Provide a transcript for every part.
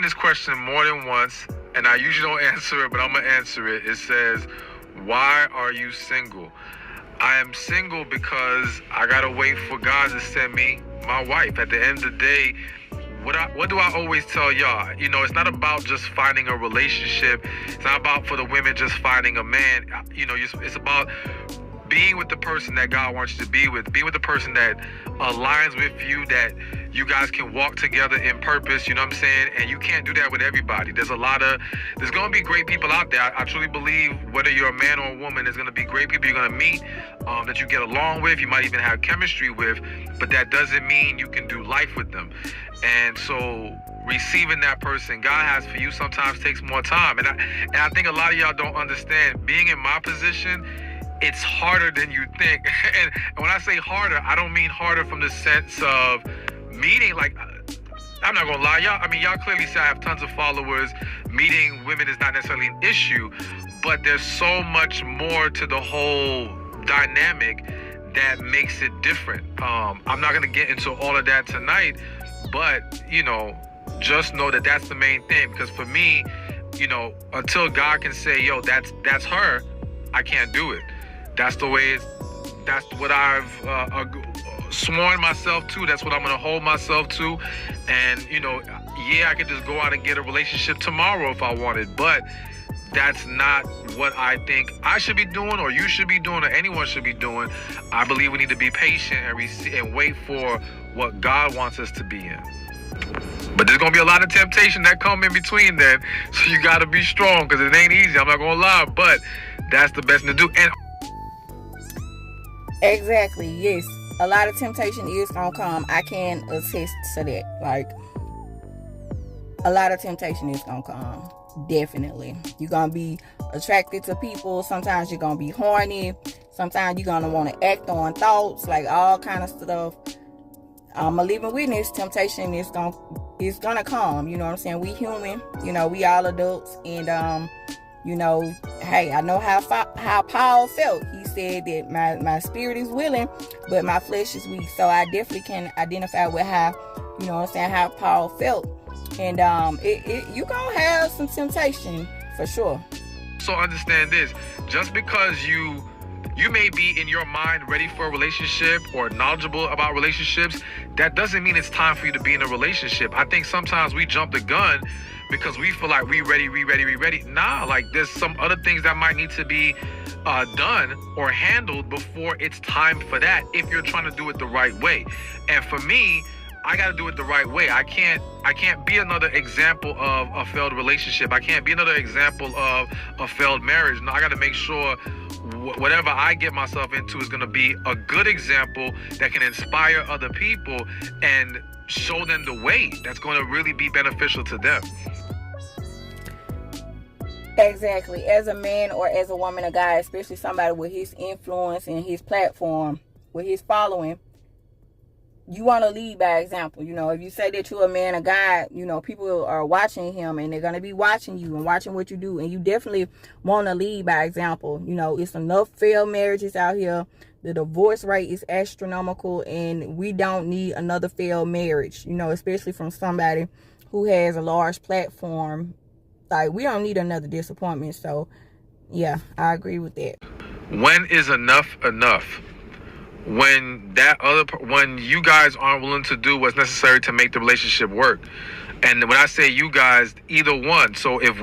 This question more than once, and I usually don't answer it, but I'm gonna answer it. It says, "Why are you single?" I am single because I gotta wait for God to send me my wife. At the end of the day, what do I always tell y'all? You know, it's not about just finding a relationship. It's not about for the women just finding a man. You know, it's about being with the person that God wants you to be with, being with the person that aligns with you, that you guys can walk together in purpose, you know what I'm saying? And you can't do that with everybody. There's going to be great people out there. I truly believe whether you're a man or a woman, there's going to be great people you're going to meet that you get along with, you might even have chemistry with, but that doesn't mean you can do life with them. And so receiving that person God has for you sometimes takes more time. And I think a lot of y'all don't understand, being in my position, it's harder than you think. And when I say harder, I don't mean harder from the sense of meeting, like, I'm not gonna lie, y'all clearly say I have tons of followers. Meeting women is not necessarily an issue, but there's so much more to the whole dynamic that makes it different. I'm not gonna get into all of that tonight, but, you know, just know that that's the main thing. Because for me, you know, until God can say, yo, that's her, I can't do it. That's the way that's what I've sworn myself to. That's what I'm going to hold myself to. And, you know, yeah, I could just go out and get a relationship tomorrow if I wanted, but that's not what I think I should be doing, or you should be doing, or anyone should be doing. I believe we need to be patient and wait for what God wants us to be in. But there's going to be a lot of temptation that come in between then. So you got to be strong, because it ain't easy. I'm not going to lie, but that's the best thing to do. And exactly, yes. A lot of temptation is gonna come. I can attest to that. Like, a lot of temptation is gonna come. Definitely. You're gonna be attracted to people. Sometimes you're gonna be horny. Sometimes you're gonna want to act on thoughts, like all kind of stuff. I'm a living witness. Temptation is gonna come. You know what I'm saying? We human. You know, we all adults, and you know, hey, I know how Paul felt. He said that my spirit is willing, but my flesh is weak. So I definitely can identify with how, you know what I'm saying, how Paul felt. And you gonna have some temptation for sure. So understand this: just because you may be in your mind ready for a relationship or knowledgeable about relationships, that doesn't mean it's time for you to be in a relationship. I think sometimes we jump the gun because we feel like we ready. Nah, like there's some other things that might need to be done or handled before it's time for that, if you're trying to do it the right way. And for me, I got to do it the right way. I can't be another example of a failed relationship. I can't be another example of a failed marriage. No, I got to make sure whatever I get myself into is going to be a good example that can inspire other people and show them the way that's going to really be beneficial to them. Exactly. As a man or as a woman, a guy, especially somebody with his influence and his platform, with his following, you want to lead by example. You know, if you say that you're a man, a guy, you know, people are watching him and they're going to be watching you and watching what you do. And you definitely want to lead by example. You know, it's enough failed marriages out here. The divorce rate is astronomical, and we don't need another failed marriage, you know, especially from somebody who has a large platform. Like, we don't need another disappointment. So, yeah, I agree with that. When is enough enough? When you guys aren't willing to do what's necessary to make the relationship work. And when I say you guys, either one. So if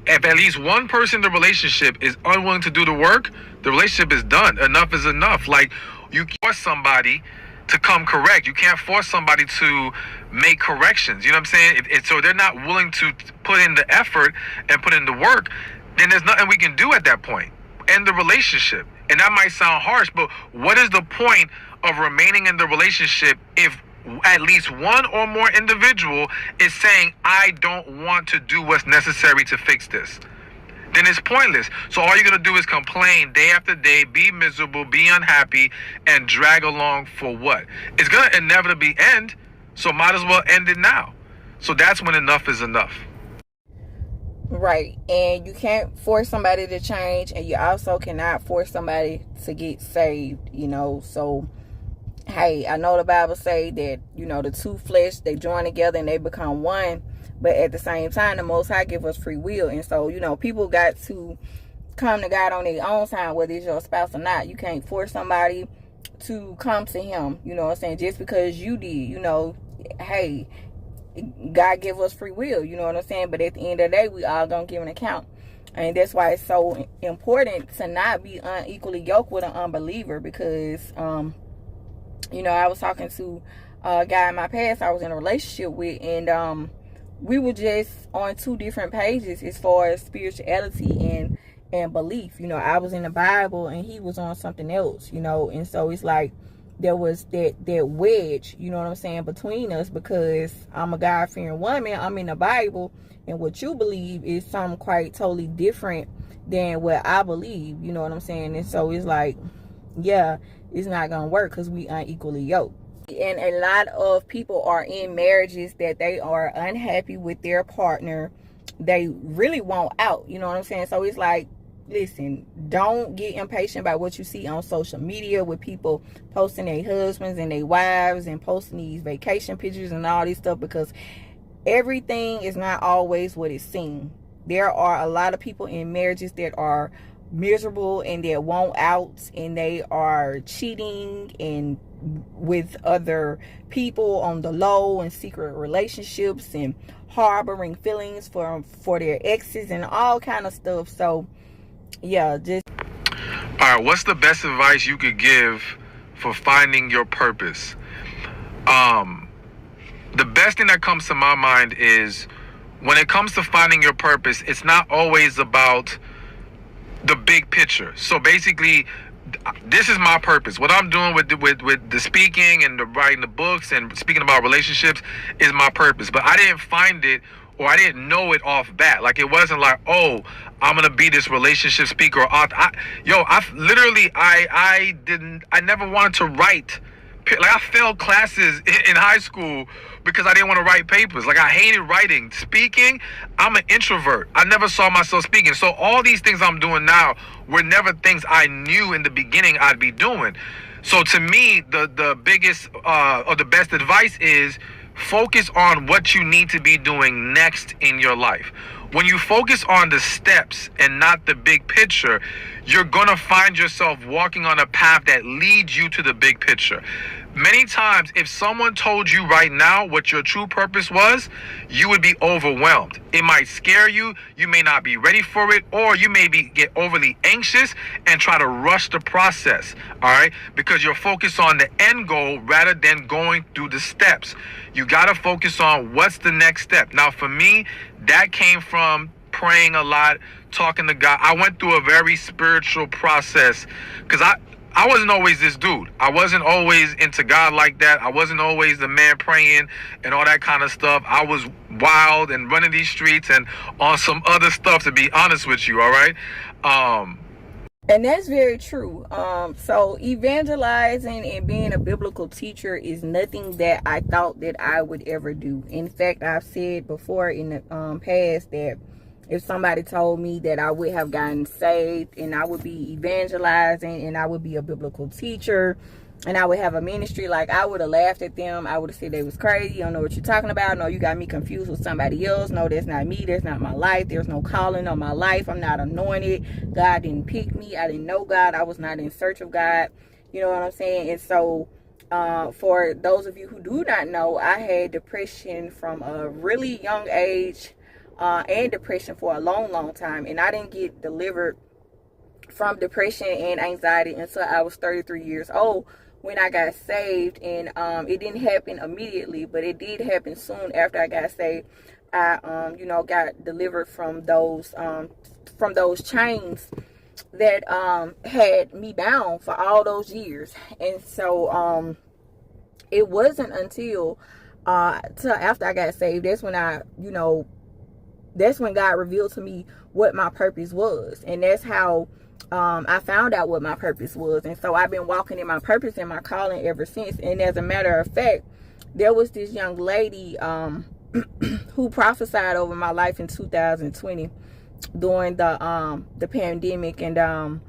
at least one person in the relationship is unwilling to do the work, the relationship is done. Enough is enough. Like, you can't force somebody to come correct. You can't force somebody to make corrections. You know what I'm saying? So they're not willing to put in the effort and put in the work, then there's nothing we can do at that point. End the relationship. And that might sound harsh, but what is the point of remaining in the relationship if at least one or more individual is saying, I don't want to do what's necessary to fix this? Then it's pointless. So all you're going to do is complain day after day, be miserable, be unhappy, and drag along for what? It's going to inevitably end, so might as well end it now. So that's when enough is enough. Right. And you can't force somebody to change, and you also cannot force somebody to get saved, you know. So hey, I know the Bible say that, you know, the two flesh, they join together and they become one. But at the same time, the Most High give us free will. And so, you know, people got to come to God on their own time, whether it's your spouse or not. You can't force somebody to come to him, you know what I'm saying, just because you did, you know. Hey, God give us free will, you know what I'm saying, but at the end of the day, we all gonna give an account. And that's why it's so important to not be unequally yoked with an unbeliever, because you know, I was talking to a guy in my past I was in a relationship with, and we were just on two different pages as far as spirituality and belief. You know, I was in the Bible and he was on something else, you know. And so it's like there was that wedge, you know what I'm saying, between us, because I'm a God-fearing woman, I'm in the Bible, and what you believe is something quite totally different than what I believe, you know what I'm saying. And so it's like, yeah, it's not gonna work because we unequally yoked. And a lot of people are in marriages that they are unhappy with their partner. They really want out, you know what I'm saying. So it's like, listen, don't get impatient by what you see on social media with people posting their husbands and their wives and posting these vacation pictures and all this stuff, because everything is not always what it seems. There are a lot of people in marriages that are miserable and that want out, and they are cheating and with other people on the low, and secret relationships, and harboring feelings for their exes and all kind of stuff. So yeah, just all right, what's the best advice you could give for finding your purpose? The best thing that comes to my mind is, when it comes to finding your purpose, it's not always about the big picture. So basically, this is my purpose. What I'm doing with the speaking and the writing the books and speaking about relationships is my purpose. But I didn't find it, or I didn't know it off bat. Like, it wasn't like, oh, I'm gonna be this relationship speaker. I never wanted to write. Like, I failed classes in high school because I didn't want to write papers. Like, I hated writing. Speaking, I'm an introvert. I never saw myself speaking. So all these things I'm doing now were never things I knew in the beginning I'd be doing. So to me, the biggest or the best advice is, focus on what you need to be doing next in your life. When you focus on the steps and not the big picture, you're going to find yourself walking on a path that leads you to the big picture. Many times, if someone told you right now what your true purpose was, you would be overwhelmed. It might scare you. You may not be ready for it, or you may get overly anxious and try to rush the process, all right? Because you're focused on the end goal rather than going through the steps. You got to focus on what's the next step. Now, for me, that came from praying a lot, talking to God. I went through a very spiritual process because I wasn't always this dude. I wasn't always into God like that. I wasn't always the man praying and all that kind of stuff. I was wild and running these streets and on some other stuff, to be honest with you, all right? And that's very true. So evangelizing and being a biblical teacher is nothing that I thought that I would ever do. In fact, I've said before in the past that if somebody told me that I would have gotten saved and I would be evangelizing and I would be a biblical teacher and I would have a ministry, like, I would have laughed at them. I would have said they was crazy. You don't know what you're talking about. No, you got me confused with somebody else. No, that's not me. That's not my life. There's no calling on my life. I'm not anointed. God didn't pick me. I didn't know God. I was not in search of God. You know what I'm saying? And so for those of you who do not know, I had depression from a really young age. And depression for a long time, and I didn't get delivered from depression and anxiety until I was 33 years old when I got saved. And it didn't happen immediately, but it did happen soon after I got saved. I got delivered from those chains that had me bound for all those years. And so it wasn't until till after I got saved, that's when God revealed to me what my purpose was. And that's how I found out what my purpose was. And so I've been walking in my purpose and my calling ever since. And as a matter of fact, there was this young lady who prophesied over my life in 2020 during the pandemic. And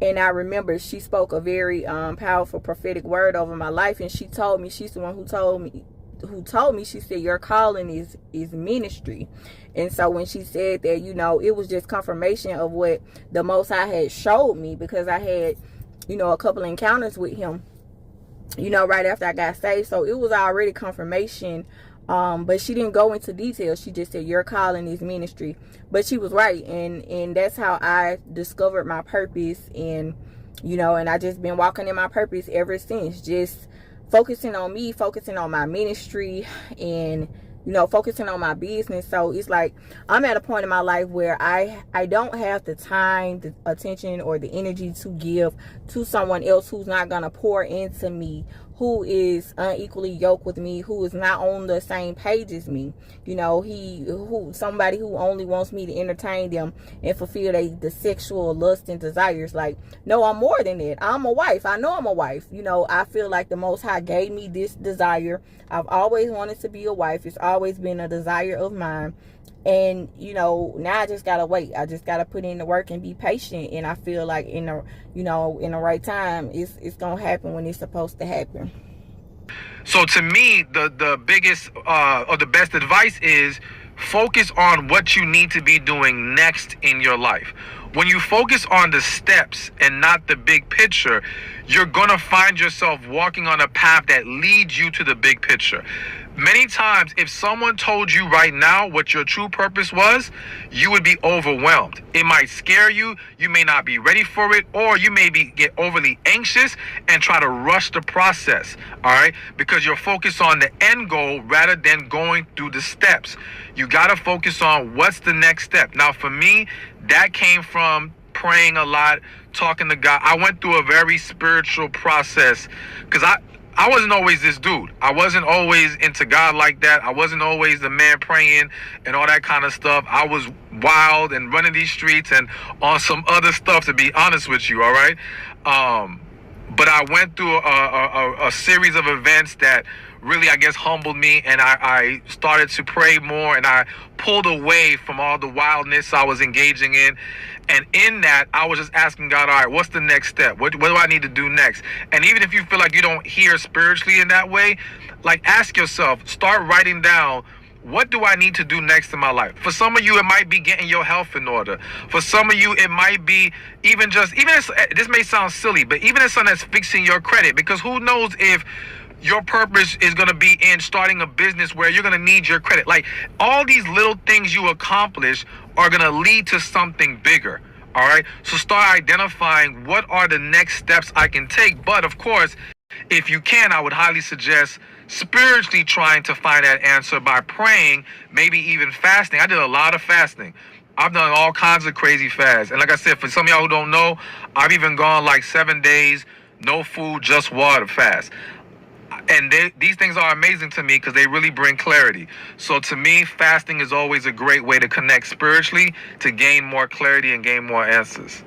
And I remember she spoke a very powerful prophetic word over my life, and she told me, she's the one who told me, she said, your calling is ministry. And so when she said that, you know, it was just confirmation of what the Most High had showed me, because I had, you know, a couple encounters with him, you know, right after I got saved. So it was already confirmation. But she didn't go into details. She just said your calling is ministry. But she was right, and that's how I discovered my purpose. And you know, and I just been walking in my purpose ever since, just focusing on me, focusing on my ministry, and you know, focusing on my business. So it's like I'm at a point in my life where I don't have the time, the attention, or the energy to give to someone else who's not gonna pour into me, who is unequally yoked with me, who is not on the same page as me. You know, somebody who only wants me to entertain them and fulfill the sexual lust and desires. Like, no, I'm more than that. I'm a wife. I know I'm a wife. You know, I feel like the Most High gave me this desire. I've always wanted to be a wife. It's always been a desire of mine. And you know, now I just gotta wait. I just gotta put in the work and be patient. And I feel like in the right time, it's gonna happen when it's supposed to happen. So to me, the biggest or the best advice is focus on what you need to be doing next in your life. When you focus on the steps and not the big picture, you're gonna find yourself walking on a path that leads you to the big picture. Many times, if someone told you right now what your true purpose was, you would be overwhelmed. It might scare you, you may not be ready for it, or you may get overly anxious and try to rush the process, all right? Because you're focused on the end goal rather than going through the steps. You gotta focus on what's the next step. Now, for me, that came from praying a lot, talking to God. I went through a very spiritual process because I wasn't always this dude. I wasn't always into God like that. I wasn't always the man praying and all that kind of stuff. I was wild and running these streets and on some other stuff, to be honest with you, all right? But I went through a series of events that really, I guess, humbled me, and I started to pray more, and I pulled away from all the wildness I was engaging in. And in that, I was just asking God, all right, what's the next step? What do I need to do next? And even if you feel like you don't hear spiritually in that way, like, ask yourself, start writing down, what do I need to do next in my life? For some of you, it might be getting your health in order. For some of you, it might be even this may sound silly, but even if something that's fixing your credit, because who knows if your purpose is going to be in starting a business where you're going to need your credit. Like, all these little things you accomplish are going to lead to something bigger. All right. So start identifying what are the next steps I can take. But of course, if you can, I would highly suggest spiritually trying to find that answer by praying, maybe even fasting. I did a lot of fasting. I've done all kinds of crazy fasts. And like I said, for some of y'all who don't know, I've even gone like 7 days, no food, just water fast. And these things are amazing to me because they really bring clarity. So to me, fasting is always a great way to connect spiritually, to gain more clarity and gain more answers.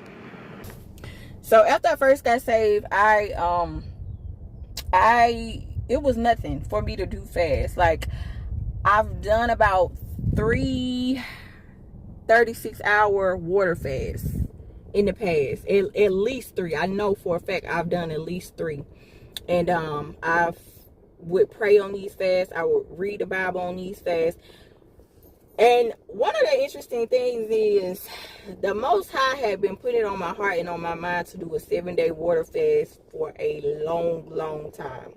So after I first got saved, it was nothing for me to do fast. Like, I've done about 3 36-hour water fasts in the past. At least 3. I know for a fact I've done at least 3. And I would pray on these fasts. I would read the Bible on these fasts. And one of the interesting things is the Most High had been putting it on my heart and on my mind to do a 7-day water fast for a long time.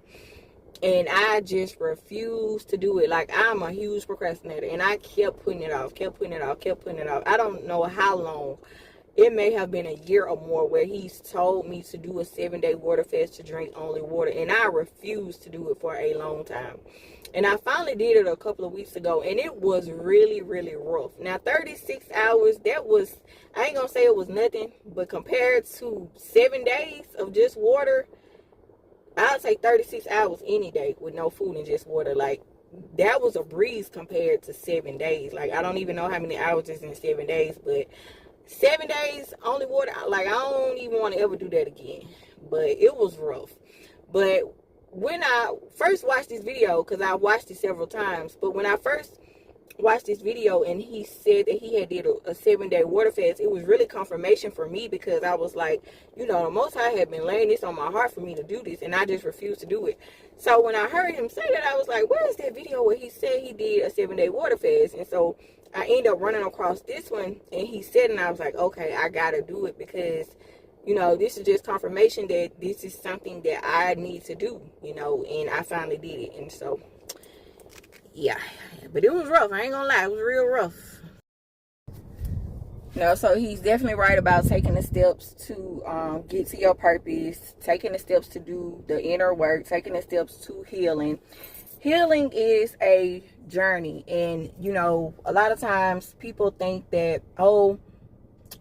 And I just refused to do it. Like, I'm a huge procrastinator. And I kept putting it off. I don't know how long. It may have been a year or more where he's told me to do a 7-day water fast to drink only water. And I refused to do it for a long time. And I finally did it a couple of weeks ago. And it was really rough. Now, 36 hours, I ain't going to say it was nothing. But compared to 7 days of just water, I'll take 36 hours any day with no food and just water. Like, that was a breeze compared to 7 days. Like, I don't even know how many hours is in 7 days, but 7 days only water, like, I don't even want to ever do that again. But it was rough. But when I first watched this video, because I watched it several times, but when I first watched this video, and he said that he had did a 7-day water fast. It was really confirmation for me, because I was like, the Most High had been laying this on my heart for me to do this, and I just refused to do it. So when I heard him say that, I was like, where is that video where he said he did a 7-day water fast? And so I ended up running across this one, and he said, and I was like, okay, I gotta do it, because this is just confirmation that this is something that I need to do, and I finally did it. And so, yeah, but it was rough. I ain't gonna lie, it was real rough. So he's definitely right about taking the steps to get to your purpose, taking the steps to do the inner work, taking the steps to healing. Healing is a journey, and a lot of times people think that, oh,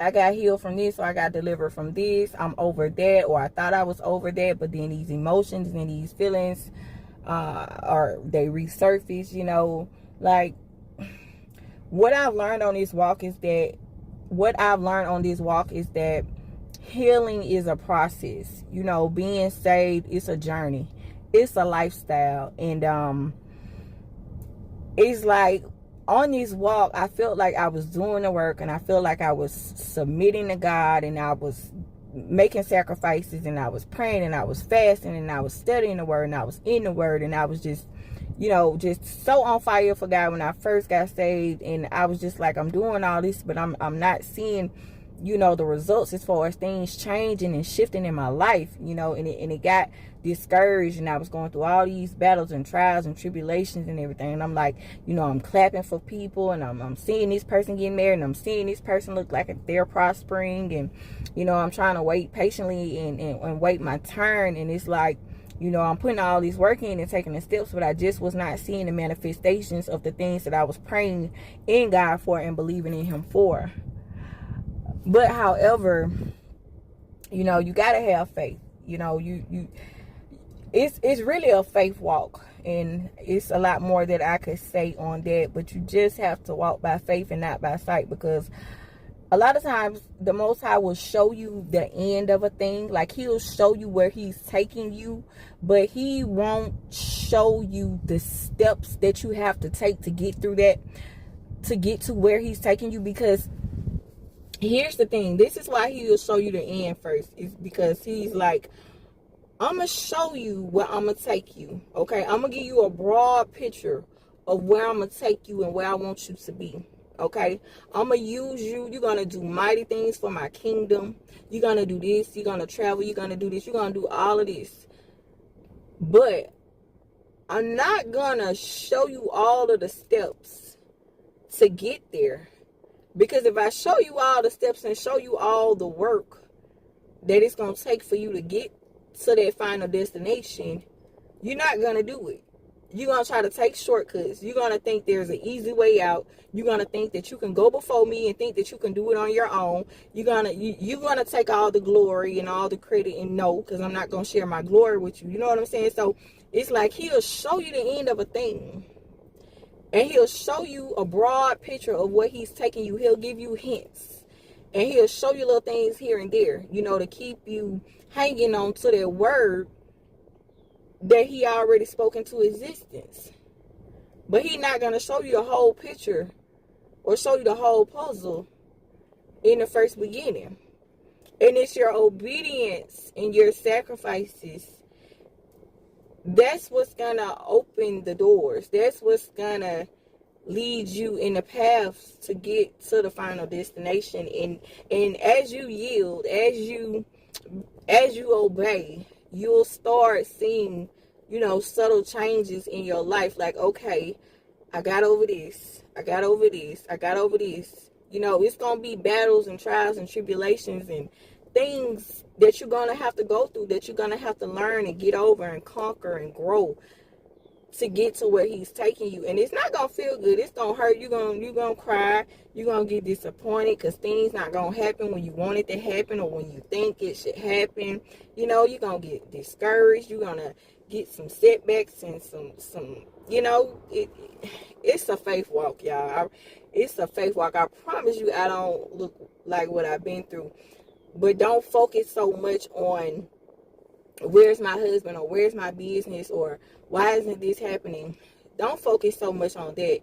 I got healed from this, or I got delivered from this, I'm over that, or I thought I was over that, but then these emotions and these feelings or they resurface. Like, what I've learned on this walk is that healing is a process. Being saved, it's a journey, it's a lifestyle. And it's like, on this walk, I felt like I was doing the work, and I felt like I was submitting to God, and I was making sacrifices, and I was praying, and I was fasting, and I was studying the word, and I was in the word, and I was just just so on fire for God when I first got saved. And I was just like, I'm doing all this, but I'm not seeing the results as far as things changing and shifting in my life, and it got discouraged, and I was going through all these battles and trials and tribulations and everything. And I'm like, I'm clapping for people, and I'm seeing this person getting married, and I'm seeing this person look like they're prospering, and I'm trying to wait patiently and wait my turn. And it's like, I'm putting all this work in and taking the steps, but I just was not seeing the manifestations of the things that I was praying in God for and believing in Him for. But however, you gotta have faith. It's really a faith walk, and it's a lot more that I could say on that. But you just have to walk by faith and not by sight, because a lot of times the Most High will show you the end of a thing. Like, He'll show you where He's taking you, but He won't show you the steps that you have to take to get through that, to get to where He's taking you. Because here's the thing, this is why He'll show you the end first, is because He's like, I'm going to show you where I'm going to take you, okay? I'm going to give you a broad picture of where I'm going to take you and where I want you to be, okay? I'm going to use you. You're going to do mighty things for my kingdom. You're going to do this. You're going to travel. You're going to do this. You're going to do all of this. But I'm not going to show you all of the steps to get there. Because if I show you all the steps and show you all the work that it's going to take for you to get to that final destination, you're not going to do it. You're going to try to take shortcuts. You're going to think there's an easy way out. You're going to think that you can go before me and think that you can do it on your own. You're going to take all the glory and all the credit, and no, because I'm not going to share my glory with you. You know what I'm saying? So it's like, He'll show you the end of a thing, and He'll show you a broad picture of where He's taking you. He'll give you hints, and He'll show you little things here and there, to keep you hanging on to that word that He already spoke into existence. But He's not going to show you the whole picture or show you the whole puzzle in the first beginning. And it's your obedience and your sacrifices, that's what's going to open the doors. That's what's going to lead you in the paths to get to the final destination. And as you yield, as you obey, you'll start seeing, subtle changes in your life. Like, okay, I got over this. I got over this. I got over this. It's going to be battles and trials and tribulations and things that you're going to have to go through, that you're going to have to learn and get over and conquer and grow to get to where He's taking you. And it's not going to feel good. It's going to hurt. You're going to cry. You're going to get disappointed because things not going to happen when you want it to happen or when you think it should happen. You're going to get discouraged. You're going to get some setbacks and some it's a faith walk, y'all. It's a faith walk. I promise you, I don't look like what I've been through. But don't focus so much on where's my husband or where's my business or why isn't this happening. Don't focus so much on that.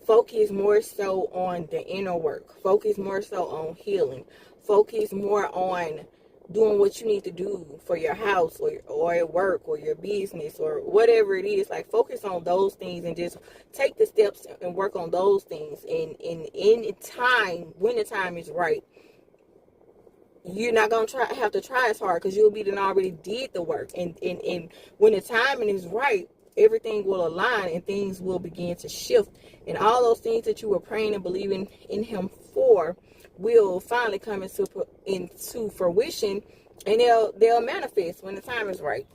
Focus more so on the inner work. Focus more so on healing. Focus more on doing what you need to do for your house or at work or your business or whatever it is. Like, focus on those things and just take the steps and work on those things. And in time, when the time is right, you're not going to have to try as hard, because you'll be done already did the work. And when the timing is right, everything will align and things will begin to shift. And all those things that you were praying and believing in him for will finally come into fruition, and they'll manifest when the time is right.